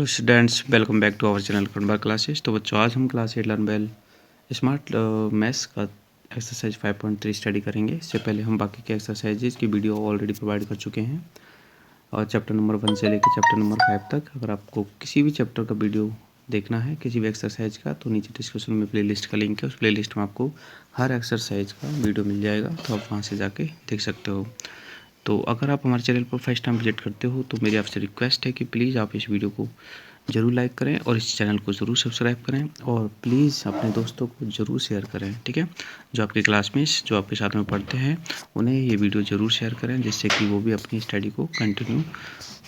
Hello students, welcome back to our channel कन्वर classes. तो बच्चों, आज हम class 8 learn well smart maths का एक्सरसाइज 5.3 स्टडी करेंगे। इससे पहले हम बाकी के एक्सरसाइजेज की वीडियो ऑलरेडी प्रोवाइड कर चुके हैं और चैप्टर नंबर 1 से लेकर चैप्टर नंबर 5 तक। अगर आपको किसी भी चैप्टर का वीडियो देखना है, किसी भी एक्सरसाइज का, तो नीचे डिस्क्रिप्शन में प्लेलिस्ट का लिंक है। उस प्लेलिस्ट में आपको हर एक्सरसाइज का वीडियो मिल जाएगा, तो आप वहाँ से जाके देख सकते हो। तो अगर आप हमारे चैनल पर फर्स्ट टाइम विजिट करते हो तो मेरी आपसे रिक्वेस्ट है कि प्लीज़ आप इस वीडियो को ज़रूर लाइक करें और इस चैनल को ज़रूर सब्सक्राइब करें और प्लीज़ अपने दोस्तों को ज़रूर शेयर करें, ठीक है। जो आपके क्लासमेट्स जो आपके साथ में पढ़ते हैं उन्हें ये वीडियो ज़रूर शेयर करें, जिससे कि वो भी अपनी स्टडी को कंटिन्यू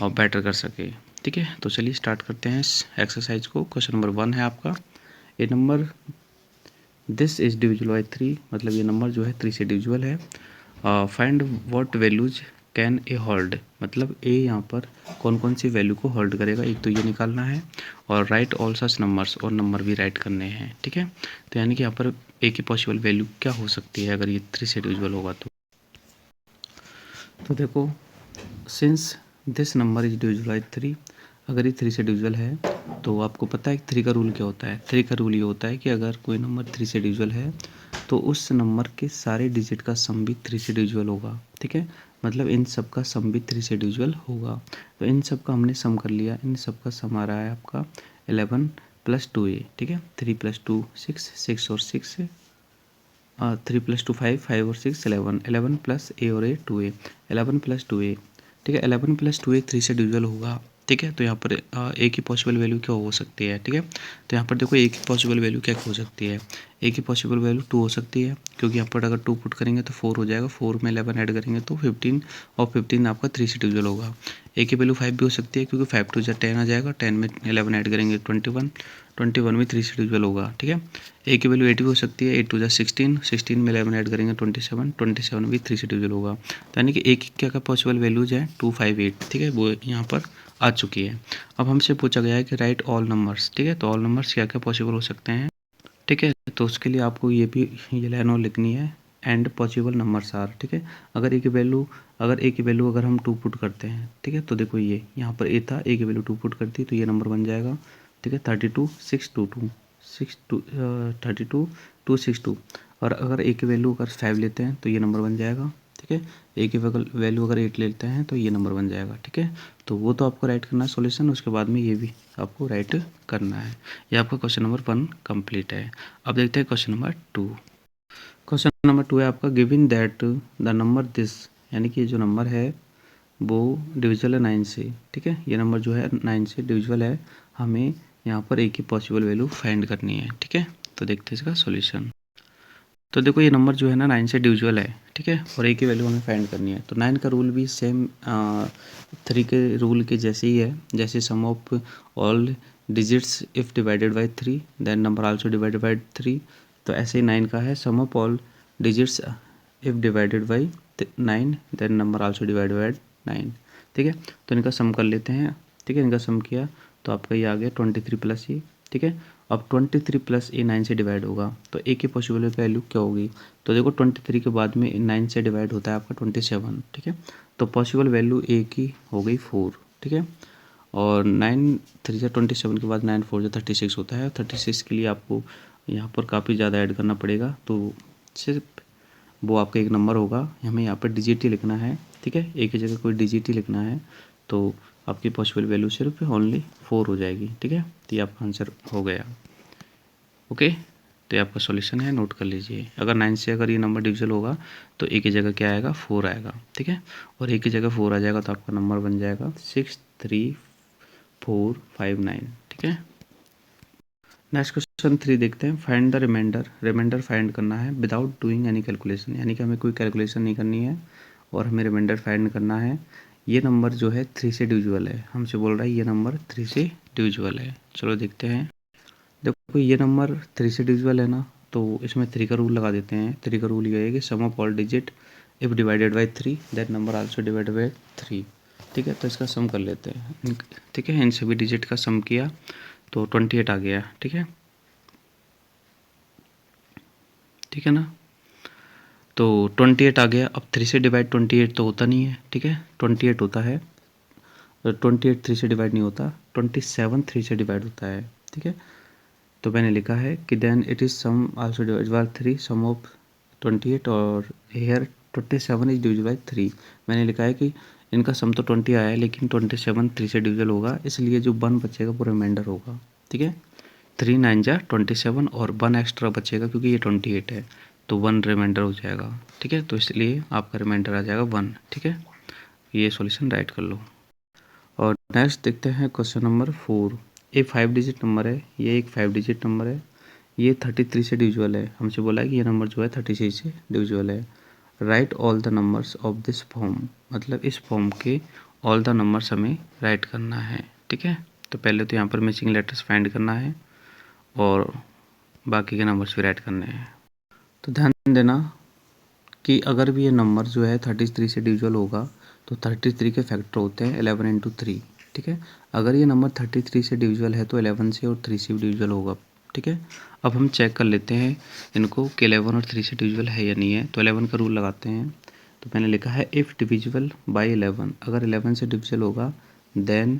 और बेटर कर सके, ठीक है। तो चलिए स्टार्ट करते हैं इस एक्सरसाइज को। क्वेश्चन नंबर 1 है आपका, a number this is divisible by 3, मतलब ये नंबर जो है 3 से डिविजिबल है। Find what values can a hold, मतलब ए यहाँ पर कौन कौन सी वैल्यू को होल्ड करेगा, एक तो ये निकालना है और राइट ऑल सच नंबर्स, और नंबर भी राइट करने हैं, ठीक है। तो यानी कि यहाँ पर ए की पॉसिबल वैल्यू क्या हो सकती है अगर ये 3 से डिविजिबल होगा तो देखो, since this number is divisible by 3, अगर ये 3 से डिविजिबल है तो आपको पता है 3 का रूल क्या होता है। 3 का रूल ये होता है कि अगर कोई नंबर 3 से डिविजिबल है तो उस नंबर के सारे डिजिट का सम भी 3 से डिविजिबल होगा, ठीक है। मतलब इन सब का सम भी 3 से डिविजिबल होगा। तो इन सब का हमने सम कर लिया, इन सब का सम आ रहा है आपका 11 + 2a, ठीक है। 3 + 2 6, 6 और 6 3 + 2 5, 5 और 6 11, 11 प्लस ए और ए 2a, 11 + 2a, ठीक है। 11 + 2a 3 से डिविजिबल होगा, ठीक है। तो यहाँ पर ए की पॉसिबल वैल्यू क्या हो सकती है, ठीक है। तो यहाँ पर देखो ए की पॉसिबल वैल्यू क्या हो सकती है। ए की पॉसिबल वैल्यू 2 हो सकती है, क्योंकि यहाँ पर अगर 2 पुट करेंगे तो 4 हो जाएगा, 4 में 11 ऐड करेंगे तो 15, और 15 आपका 3 से डिविजिबल होगा। ए की वैल्यू 5 भी हो सकती है, क्योंकि 5 2 10 आ जाएगा, 10 में 11 ऐड करेंगे 21, 21 में 3 से डिविजिबल होगा, ठीक है। ए की वैल्यू 8 भी हो सकती है, 8 2 16, 16 में 11 ऐड करेंगे 27, 27 भी 3 से डिविजिबल होगा। तो यानी कि ए की क्या क्या पॉसिबल वैल्यूज है 2 5 8, ठीक है, वो यहाँ पर आ चुकी है। अब हमसे पूछा गया है कि राइट ऑल नंबर्स, ठीक है। तो ऑल नंबर्स क्या क्या पॉसिबल हो सकते हैं, ठीक है। तो उसके लिए आपको ये लाइन और लिखनी है, एंड पॉसिबल नंबर्स आर, ठीक है। अगर ए की वैल्यू अगर हम 2 पुट करते हैं, ठीक है, तो देखो ये यहाँ पर ए था, ए की वैल्यू 2 पुट करती तो ये नंबर बन जाएगा, ठीक है, 32 6 2 2 6 2 32 2 6 2। और अगर ए की वैल्यू अगर 5 लेते हैं तो ये नंबर बन जाएगा, ठीक है। ए की वैल्यू अगर 8 लेते हैं तो ये नंबर बन जाएगा, ठीक है। तो वो तो आपको राइट करना है सॉल्यूशन, उसके बाद में ये भी आपको राइट करना है। ये आपका क्वेश्चन नंबर 1 कंप्लीट है। अब देखते हैं क्वेश्चन नंबर 2। क्वेश्चन नंबर 2 है आपका, given that the number this, यानी कि जो नंबर है वो डिविजिबल है 9 से, ठीक है। ये नंबर जो है 9 से डिविजिबल है, हमें यहाँ पर ए की पॉसिबल वैल्यू फाइंड करनी है, ठीक है। तो देखते हैं इसका सॉल्यूशन। तो देखो ये नंबर जो है ना 9 से डिविजिबल है, ठीक है, और ए की वैल्यू हमें फाइंड करनी है। तो 9 का रूल भी सेम 3 के रूल के जैसे ही है, जैसे sum of all digits if divided by 3 then number also divided by 3, तो ऐसे ही 9 का है, sum of all digits if divided by 9 then number also divided by 9, ठीक है। तो इनका सम कर लेते हैं, ठीक है। इनका सम किया तो आपका ये आ गया 23 + ए, ठीक है। अब 23 + ए 9 से डिवाइड होगा, तो ए की पॉसिबल वैल्यू क्या होगी। तो देखो 23 के बाद में 9 से डिवाइड होता है आपका 27, ठीक है। तो पॉसिबल वैल्यू ए की हो गई 4, ठीक है। और 9 3 से 27 के बाद 9 4 से 36 होता है। 36 के लिए आपको यहाँ पर काफ़ी ज़्यादा ऐड करना पड़ेगा, तो सिर्फ वो आपका एक नंबर होगा, हमें यहाँ पर डिजिट ही लिखना है, ठीक है। ए की जगह कोई डिजिट ही लिखना है, तो आपकी पॉसिबल वैल्यू सिर्फ ओनली 4 हो जाएगी, ठीक है। तो ये आपका आंसर हो गया, ओके। तो ये आपका सॉल्यूशन है, नोट कर लीजिए। अगर 9 से अगर ये नंबर डिविजिबल होगा तो ए की जगह क्या आएगा 4 आएगा, ठीक है। और ए की जगह 4 आ जाएगा तो आपका नंबर बन जाएगा 63459, ठीक है। नेक्स्ट क्वेश्चन 3 देखते हैं, find the reminder, reminder find करना है विदाउट डूइंग एनी कैलकुलेशन, यानी कि हमें कोई कैलकुलेशन नहीं करनी है और हमें रिमाइंडर फाइंड करना है। ये नंबर जो है 3 से डिविजिबल है, हमसे बोल रहा है ये नंबर 3 से डिविजिबल है। चलो देखते हैं। देखो ये नंबर 3 से डिविजिबल है ना, तो इसमें 3 का रूल लगा देते हैं। 3 का रूल ये है कि sum of all digit if divided by 3 that number also divided by 3, ठीक है। तो इसका सम कर लेते हैं, ठीक है। इन सभी डिजिट का सम किया तो 28 आ गया, ठीक है, ठीक है ना। तो 28 आ गया। अब 3 से डिवाइड 28 तो होता नहीं है, ठीक है, 28 होता है 28 3 से डिवाइड नहीं होता, 27 3 से डिवाइड होता है, ठीक है। तो मैंने लिखा है कि then it is sum also divide by 3 sum of 28 और हेयर 27 इज डिविजिबल बाय 3। मैंने लिखा है कि इनका सम तो 20 आया है लेकिन 27 3 से डिविजल होगा, इसलिए जो 1 बचेगा वो रिमाइंडर होगा, ठीक है। 3 9 जा 27 और 1 एक्स्ट्रा बचेगा क्योंकि ये 28 है, तो 1 रिमाइंडर हो जाएगा, ठीक है। तो इसलिए आपका रिमाइंडर आ जाएगा 1, ठीक है। ये सॉल्यूशन राइट कर लो। और नेक्स्ट देखते हैं क्वेश्चन नंबर 4। ये 5 डिजिट नंबर है, ये एक 5 डिजिट नंबर है, ये 33 से डिविजिबल है। हमसे बोला है कि ये नंबर जो है 36 से डिविजिबल है। Right all the numbers of this form, मतलब इस फॉर्म के ऑल द नंबर्स हमें राइट करना है, ठीक है। तो पहले तो यहाँ पर मिसिंग लेटर्स फाइंड करना है और बाकी के नंबर्स भी राइट करने हैं। तो ध्यान देना कि अगर भी ये नंबर जो है 33 से डिविजिबल होगा तो 33 के फैक्टर होते हैं 11 इंटू 3, ठीक है। अगर ये नंबर 33 से डिविजिबल है तो 11 से और 3 से भी डिविजिबल होगा, ठीक है। अब हम चेक कर लेते हैं इनको कि 11 और 3 से डिविजिबल है या नहीं है। तो 11 का रूल लगाते हैं। तो मैंने लिखा है इफ़ डिविजिबल बाय 11, अगर 11 से डिविजिबल होगा देन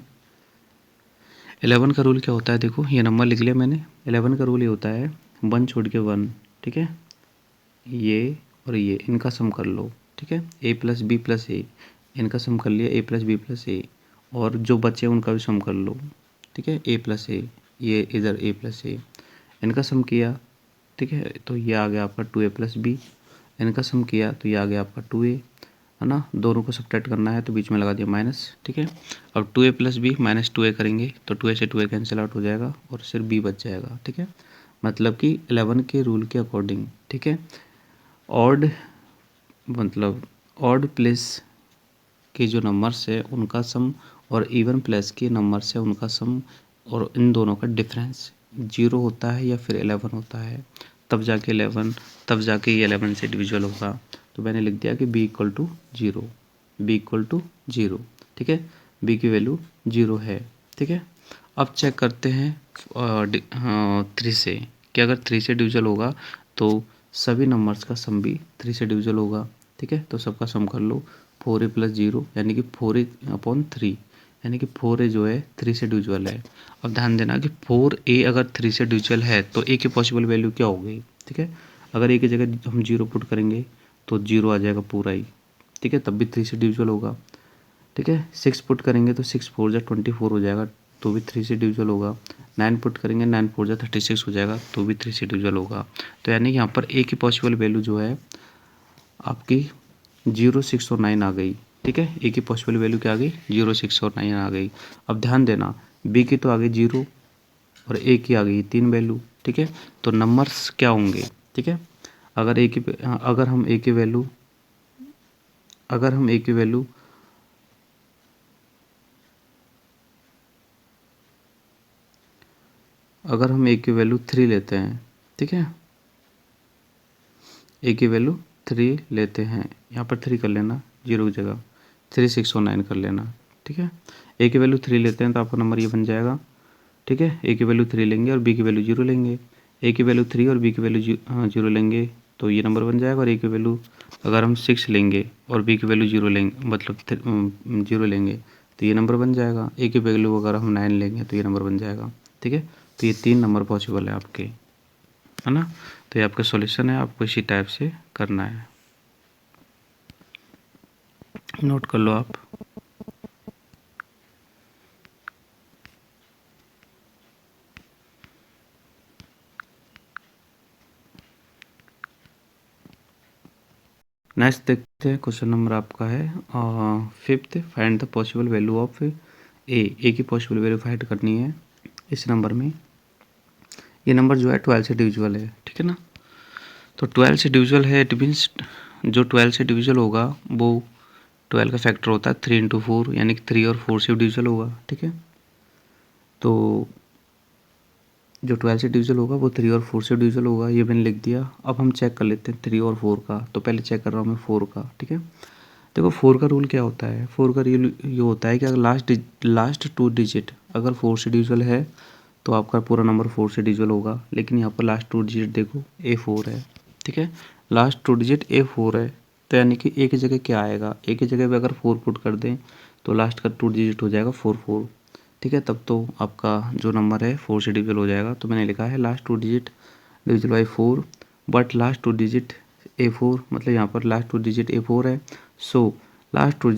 11 का रूल क्या होता है, देखो ये नंबर लिख लिया मैंने। 11 का रूल ये होता है 1 छोड़ के 1, ठीक है। ये और ये इनका सम कर लो, ठीक है। a प्लस बी प्लस ए, इनका सम कर लिया a प्लस बी प्लस ए, और जो बचे उनका भी सम कर लो, ठीक है। a प्लस ए, ये इधर a प्लस ए, इनका सम किया, ठीक है। तो ये आ गया आपका 2a प्लस बी, इनका सम किया तो ये आ गया आपका 2a, है ना। दोनों को सब्ट्रैक्ट करना है तो बीच में लगा दिया माइनस, ठीक है। अब 2a plus B minus 2a करेंगे तो 2a से 2a कैंसिल आउट हो जाएगा और सिर्फ b बच जाएगा, ठीक है। मतलब कि 11 के रूल के अकॉर्डिंग, ठीक है, ऑड मतलब ऑड प्लेस के जो नंबर्स है उनका सम और इवन प्लेस के नंबर्स है उनका सम और इन दोनों का डिफरेंस 0 होता है या फिर 11 होता है, तब जाके 11 से डिविजिबल होगा। तो मैंने लिख दिया कि b equal to 0, b equal to 0, ठीक है। b की वैल्यू 0 है, ठीक है। अब चेक करते हैं 3 से कि अगर 3 से डिविजिबल होगा तो सभी नंबर्स का सम भी 3 से डिविजिबल होगा, ठीक है। तो सबका सम कर लो 4a प्लस 0 यानी कि 4a अपॉन 3, यानी कि 4a जो है 3 से डिविजिबल है। अब ध्यान देना कि 4a अगर 3 से डिविजिबल है तो a की पॉसिबल वैल्यू क्या हो गई, ठीक है। अगर a की जगह हम 0 पुट करेंगे तो 0 आ जाएगा पूरा ही, ठीक है, तब भी 3 से डिविजिबल होगा, ठीक है। 6 पुट करेंगे तो 6 4 जा 24 हो जाएगा तो भी 3 से डिविजिबल होगा। 9 पुट करेंगे 9 4 जा 36 हो जाएगा तो भी 3 से डिविजिबल होगा। तो यानी कि यहाँ पर a की पॉसिबल वैल्यू जो है आपकी 0 6 और 9 आ गई, ठीक है। a की पॉसिबल वैल्यू क्या आ गई 0 6 और 9 आ गई। अब ध्यान देना b की तो आ गई 0 और a की आ गई 3 वैल्यू, ठीक है। तो नंबर्स क्या होंगे, ठीक है। अगर हम a की वैल्यू अगर हम a की वैल्यू अगर हम a की वैल्यू 3 लेते हैं, ठीक है, a की वैल्यू 3 लेते हैं, यहाँ पर 3 कर लेना 0 की जगह, 3 6 और 9 कर लेना, ठीक है। a की वैल्यू 3 लेते हैं तो आपका नंबर ये बन जाएगा, ठीक है। a की वैल्यू 3 लेंगे और b की वैल्यू 0 लेंगे, a की वैल्यू 3 और b की वैल्यू 0 लेंगे तो ये नंबर बन जाएगा। और a की वैल्यू अगर हम 6 लेंगे और b की वैल्यू 0 लेंगे मतलब 0 लेंगे तो ये नंबर बन जाएगा। a की वैल्यू अगर हम 9 लेंगे तो ये नंबर बन जाएगा, ठीक है। तो ये 3 नंबर पॉसिबल है आपके, है ना। तो ये आपका सॉल्यूशन है, आपको इसी टाइप से करना है, नोट कर लो आप। नेक्स्ट देखते हैं क्वेश्चन नंबर आपका है 5th, find the possible value of a की पॉसिबल वैल्यू फाइंड करनी है इस नंबर में। ये नंबर जो है 12 से डिविजिबल है, ठीक है ना। तो 12 से डिविजिबल है, इट मीन्स जो 12 से डिविजिबल होगा वो 12 का फैक्टर होता है 3 इंटू 4, यानी कि 3 और 4 से डिविजिबल होगा, ठीक है। तो जो 12 से डिविजिबल होगा वो 3 और 4 से डिविजिबल होगा, ये मैंने लिख दिया। अब हम चेक कर लेते हैं 3 और 4 का। तो पहले चेक कर रहा हूँ मैं 4 का, ठीक है। देखो 4 का रूल क्या होता है, 4 का रूल ये होता है कि अगर लास्ट 2 डिजिट अगर 4 से डिविजिबल है तो आपका पूरा नंबर 4 से डिविजिबल होगा। लेकिन यहाँ पर लास्ट 2 डिजिट देखो A4 है, ठीक है। लास्ट 2 डिजिट A4 है तो यानी कि A की जगह क्या आएगा, A की जगह पे अगर 4 पुट कर दें तो लास्ट का 2 डिजिट हो जाएगा 44, ठीक है। तब तो आपका जो नंबर है 4 से डिविजल हो जाएगा। तो मैंने लिखा है last 2 digit डिविजल by 4, but last 2 digit A4, मतलब यहाँ पर लास्ट 2 डिजिट A4 है। So last 2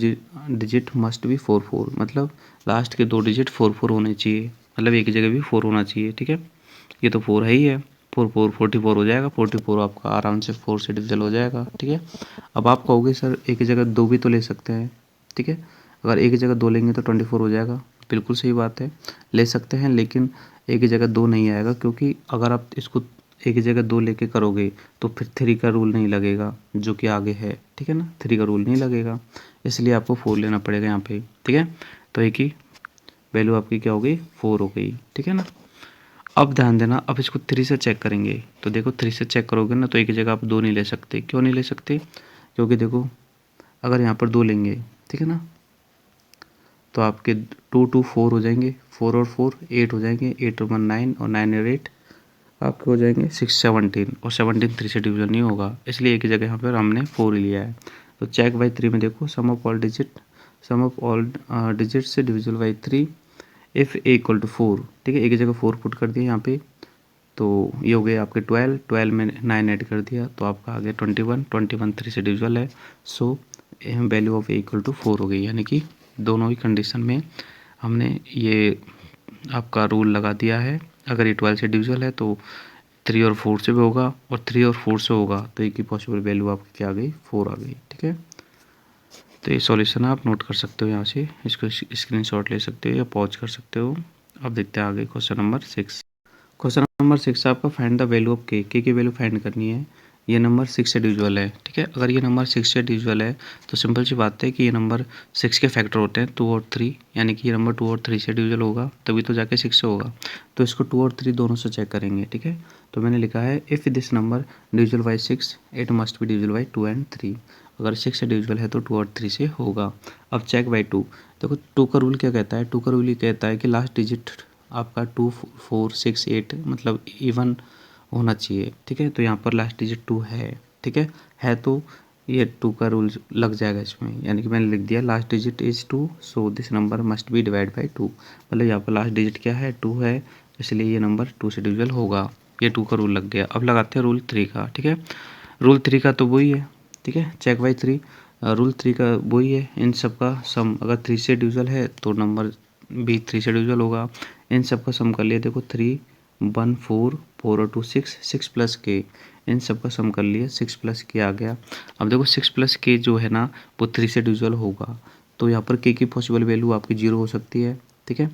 digit must B 44, मतलब लास्ट के 2 डिजिट 44 होने चाहिए, मतलब एक जगह भी 4 होना चाहिए, ठीक है। ये तो 4 है ही है, 44 हो जाएगा। 44 आपका आराम से 4 से डिविजल हो जाएगा, ठीक है। अब आप कहोगे सर एक जगह 2 भी तो ले सकते हैं, ठीक है। अगर एक जगह 2 लेंगे तो 24 हो जाएगा, बिल्कुल सही बात है, ले सकते हैं, लेकिन एक जगह 2 नहीं आएगा, क्योंकि अगर आप इसको एक जगह 2 लेके करोगे तो फिर 3 का रूल नहीं लगेगा जो कि आगे है, ठीक है ना। 3 का रूल नहीं लगेगा, इसलिए आपको 4 लेना पड़ेगा यहाँ पे, ठीक है। तो एक ही वैल्यू आपकी क्या हो गई, 4 हो गई, ठीक है ना। अब ध्यान देना, अब इसको 3 से चेक करेंगे। तो देखो 3 से चेक करोगे ना तो एक जगह आप 2 नहीं ले सकते। क्यों नहीं ले सकते? क्योंकि देखो अगर यहाँ पर 2 लेंगे, ठीक है ना, तो आपके 2 2 4 हो जाएंगे, 4 और 4 8 हो जाएंगे, 8 और 1 9 और 9 और 8 आपके हो जाएंगे 6 17, और 17 3 से डिवीजन नहीं होगा, इसलिए एक जगह यहाँ पर हमने 4 लिया है। तो चेक बाई 3 में देखो सम ऑफ ऑल डिजिट से divisible by 3 if a equal to 4, ठीक है। एक जगह 4 पुट कर दिया यहाँ पे, तो ये हो गए आपके 12 में 9 ऐड कर दिया तो आपका आ गया 21 3 से डिविजल है। So value of a equal to 4 हो गई, यानी कि दोनों ही कंडीशन में हमने ये आपका रूल लगा दिया है। अगर ये 12 से डिविजल है तो 3 और 4 से भी होगा, और 3 और 4 से होगा तो एक की पॉसिबल वैल्यू आपकी क्या आ गई, 4 आ गई, ठीक है। तो ये सॉल्यूशन आप नोट कर सकते हो, यहाँ से इसको स्क्रीनशॉट ले सकते हो या पॉज कर सकते हो। अब देखते हैं आगे क्वेश्चन नंबर 6। क्वेश्चन नंबर 6 आपका फाइंड द वैल्यू ऑफ के की वैल्यू फाइंड करनी है। ये नंबर 6 से डिविजल है, ठीक है। अगर ये नंबर 6 से डिविजल है तो सिंपल सी बात है कि ये नंबर 6 के फैक्टर होते हैं 2 और 3, यानी कि ये नंबर 2 और 3 से डिविजल होगा तभी तो जाके 6 से होगा। तो इसको 2 और 3 दोनों से चेक करेंगे, ठीक है। तो मैंने लिखा है if this number डिविजल by 6 it must be डिविजल by 2 and 3। अगर 6 से डिविजल है तो 2 और 3 से होगा। अब चेक बाई 2, देखो 2 का रूल क्या कहता है, 2 का रूल ये कहता है कि लास्ट डिजिट आपका 2 4 6 8 मतलब इवन होना चाहिए, ठीक है। तो यहाँ पर लास्ट डिजिट 2 है, ठीक है तो ये 2 का रूल लग जाएगा इसमें, यानी कि मैंने लिख दिया last digit is 2 so this number must be divide by 2। मतलब यहाँ पर लास्ट डिजिट क्या है, 2 है, इसलिए ये नंबर 2 से डिविजल होगा। ये 2 का रूल लग गया। अब लगाते हैं रूल 3 का, ठीक है। रूल 3 का तो वही है, ठीक है, चेक बाई 3। रूल 3 का वही है, इन सब का सम अगर 3 से डिविजल है तो नंबर भी 3 से डिविजल होगा। इन सब का सम कर लिया, देखो 3 1 4 4 और 2 6 6 प्लस के, इन सब का सम कर लिया, 6 प्लस के आ गया। अब देखो 6 प्लस के जो है ना वो 3 से डिविजल होगा, तो यहाँ पर के की पॉसिबल वैल्यू आपकी 0 हो सकती है, ठीक है,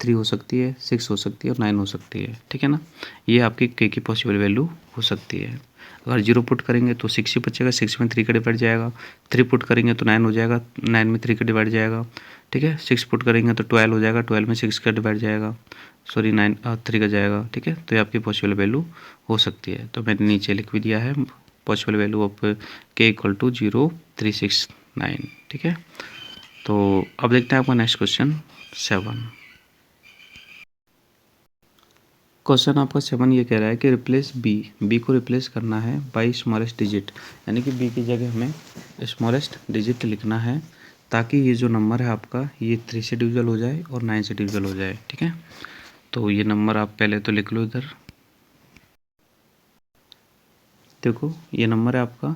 3 हो सकती है, 6 हो सकती है और 9 हो सकती है, ठीक है ना। ये आपकी के की पॉसिबल वैल्यू हो सकती है। अगर 0 पुट करेंगे तो 6 ही बचेगा, 6 में 3 का डिवाइड जाएगा। 3 पुट करेंगे तो 9 हो जाएगा, 9 में 3 का डिवाइड जाएगा, ठीक है। 6 पुट करेंगे तो 12 हो जाएगा, 12 में 6 का डिवाइड जाएगा, सॉरी 3 का जाएगा, ठीक है। तो ये आपकी पॉसिबल वैल्यू हो सकती है। तो मैंने नीचे लिख भी दिया है पॉसिबल वैल्यू ऑफ के इक्वल टू 0 3 6 9, ठीक है। तो अब देखते हैं आपका नेक्स्ट क्वेश्चन 7। क्वेश्चन आपका 7 ये कह रहा है कि रिप्लेस बी को रिप्लेस करना है बाई स्मॉलेस्ट डिजिट, यानी कि बी की जगह हमें स्मॉलेस्ट डिजिट लिखना है ताकि ये जो नंबर है आपका ये 3 से डिविजल हो जाए और 9 से डिविजल हो जाए, ठीक है। तो ये नंबर आप पहले तो लिख लो इधर, देखो ये नंबर है आपका।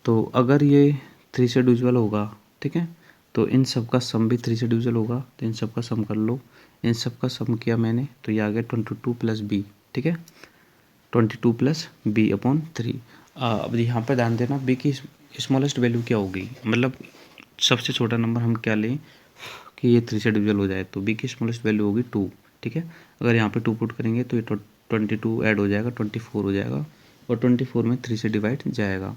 तो अगर ये 3 से डिविजल होगा, ठीक है, तो इन सब का सम भी 3 से डिविजल होगा, तो इन सब का सम कर लो। इन सब का सम किया मैंने तो ये आ गया 22 प्लस बी, ठीक है, 22 प्लस बी अपॉन 3। अब यहाँ पर ध्यान देना बी की स्मॉलेस्ट वैल्यू क्या होगी, मतलब सबसे छोटा नंबर हम क्या लें कि ये 3 से डिविजल हो जाए, तो बी की स्मॉलेस्ट वैल्यू होगी 2, ठीक है। अगर यहाँ पे 2 पुट करेंगे तो ये 22 ऐड हो जाएगा, 24 हो जाएगा, और 24 में 3 से डिवाइड जाएगा।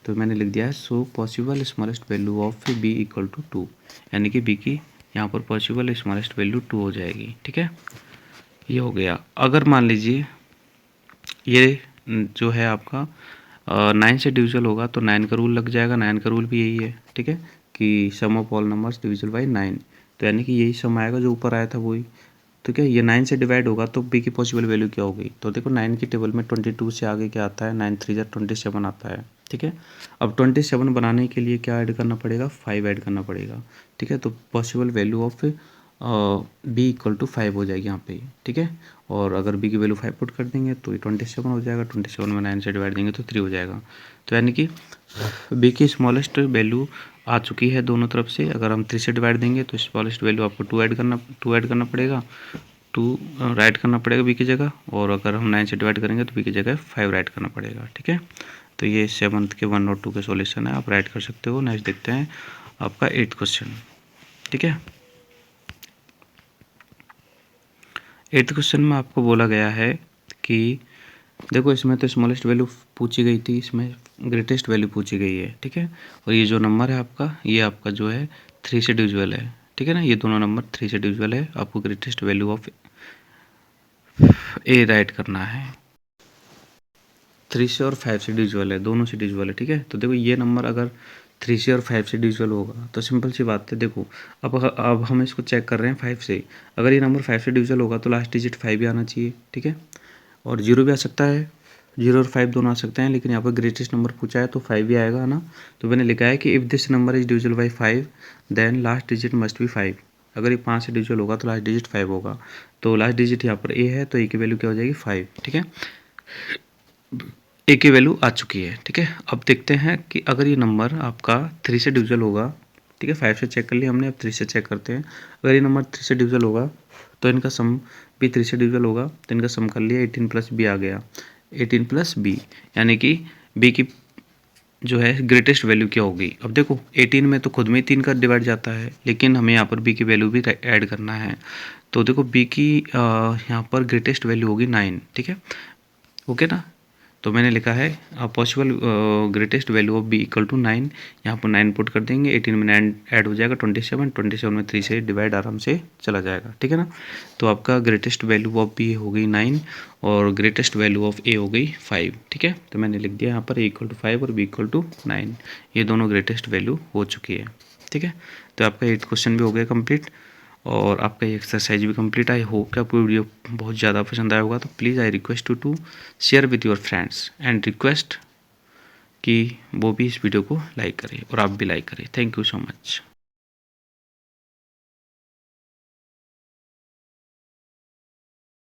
तो मैंने लिख दिया है so possible smallest value of b equal to 2, यानी कि बी की यहाँ पर पॉसिबल स्मॉलेस्ट वैल्यू 2 हो जाएगी, ठीक है। ये हो गया। अगर मान लीजिए ये जो है आपका 9 से डिविजल होगा तो 9 का रूल लग जाएगा। 9 का रूल भी यही है, ठीक है, कि sum of all numbers divisible by 9, तो यानी कि यही सम आएगा जो ऊपर आया था वही। तो क्या ये 9 से डिवाइड होगा तो बी की पॉसिबल वैल्यू क्या होगी, तो देखो 9 की टेबल में 22 से आगे क्या आता है, 9 3 जा 27 आता है, ठीक है। अब 27 बनाने के लिए क्या ऐड करना पड़ेगा, 5 ऐड करना पड़ेगा। ठीक है, तो possible value of b equal to 5 हो जाएगी यहाँ पे। ठीक है, और अगर बी की वैल्यू 5 पुट कर देंगे तो ये 27 हो जाएगा। 27 में 9 से डिवाइड देंगे तो 3 हो जाएगा। तो यानी कि बी की स्मॉलेस्ट वैल्यू आ चुकी है दोनों तरफ से। अगर हम 3 से डिवाइड देंगे तो स्मॉलेस्ट वैल्यू आपको 2 ऐड करना पड़ेगा, 2 राइट करना पड़ेगा बी की जगह। और अगर हम 9 से डिवाइड करेंगे तो बी की जगह 5 राइट करना पड़ेगा। ठीक है, तो ये 7th के 1 और 2 के सॉल्यूशन है, आप राइट कर सकते हो। नेक्स्ट देखते हैं आपका 8th क्वेश्चन। ठीक है, 8th क्वेश्चन में आपको बोला गया है कि देखो इसमें तो स्मॉलेस्ट वैल्यू पूछी गई थी, इसमें ग्रेटेस्ट वैल्यू पूछी गई है। ठीक है, और ये जो नंबर है आपका, ये आपका जो है 3 से डिविजिबल है। ठीक है ना, ये दोनों नंबर 3 से डिविजिबल है। आपको greatest value of A right करना है। 3 से और 5 से डिविजिबल है, दोनों से डिविजिबल है। ठीक है, तो देखो ये नंबर अगर 3 से और 5 से डिविजिबल होगा तो सिंपल सी बात है। देखो अब हम इसको चेक कर रहे हैं 5 से। अगर ये नंबर 5 से डिविजिबल होगा तो लास्ट डिजिट 5 ही आना चाहिए। ठीक है, और 0 भी आ सकता है, 0 और 5 दोनों आ सकते हैं, लेकिन यहाँ पर ग्रेटेस्ट नंबर पूछा है तो 5 ही आएगा ना। तो मैंने लिखा है कि if this number is divisible by 5 then last digit must be 5। अगर ये 5 से डिविजिबल होगा तो लास्ट डिजिट 5 होगा। तो लास्ट डिजिट यहाँ पर ए है, तो ए की वैल्यू क्या हो जाएगी, 5। ठीक है, ए की वैल्यू आ चुकी है। ठीक है, अब देखते हैं कि अगर ये नंबर आपका 3 से डिविजिबल होगा। ठीक है, 5 से चेक कर लिया हमने, अब 3 से चेक करते हैं। अगर ये नंबर 3 से डिविजिबल होगा तो इनका सम भी 3 से डिविजिबल होगा, तो इनका सम कर लिया, 18 प्लस बी आ गया। 18 प्लस बी यानी कि बी की जो है ग्रेटेस्ट वैल्यू क्या होगी। अब देखो 18 में तो खुद में ही 3 का डिवाइड जाता है, लेकिन हमें यहाँ पर बी की वैल्यू भी ऐड करना है। तो देखो बी की यहाँ पर ग्रेटेस्ट वैल्यू होगी 9। ठीक है, ओके ना। तो मैंने लिखा है possible greatest value of b equal to 9। यहाँ पर 9 पुट कर देंगे, 18 में 9 ऐड हो जाएगा 27 में 3 से डिवाइड आराम से चला जाएगा। ठीक है ना, तो आपका ग्रेटेस्ट वैल्यू ऑफ बी हो गई 9 और ग्रेटेस्ट वैल्यू ऑफ ए हो गई 5। ठीक है, तो मैंने लिख दिया यहाँ पर ए इक्वल टू 5 और बी इक्वल टू 9, ये दोनों ग्रेटेस्ट वैल्यू हो चुकी है। ठीक है, तो आपका 8th क्वेश्चन भी हो गया कंप्लीट और आपका ये एक्सरसाइज भी कंप्लीट। आई होप कि आपको वीडियो बहुत ज़्यादा पसंद आया होगा। तो please I request to share with your friends and request कि वो भी इस वीडियो को लाइक करें और आप भी लाइक करें। Thank you so much.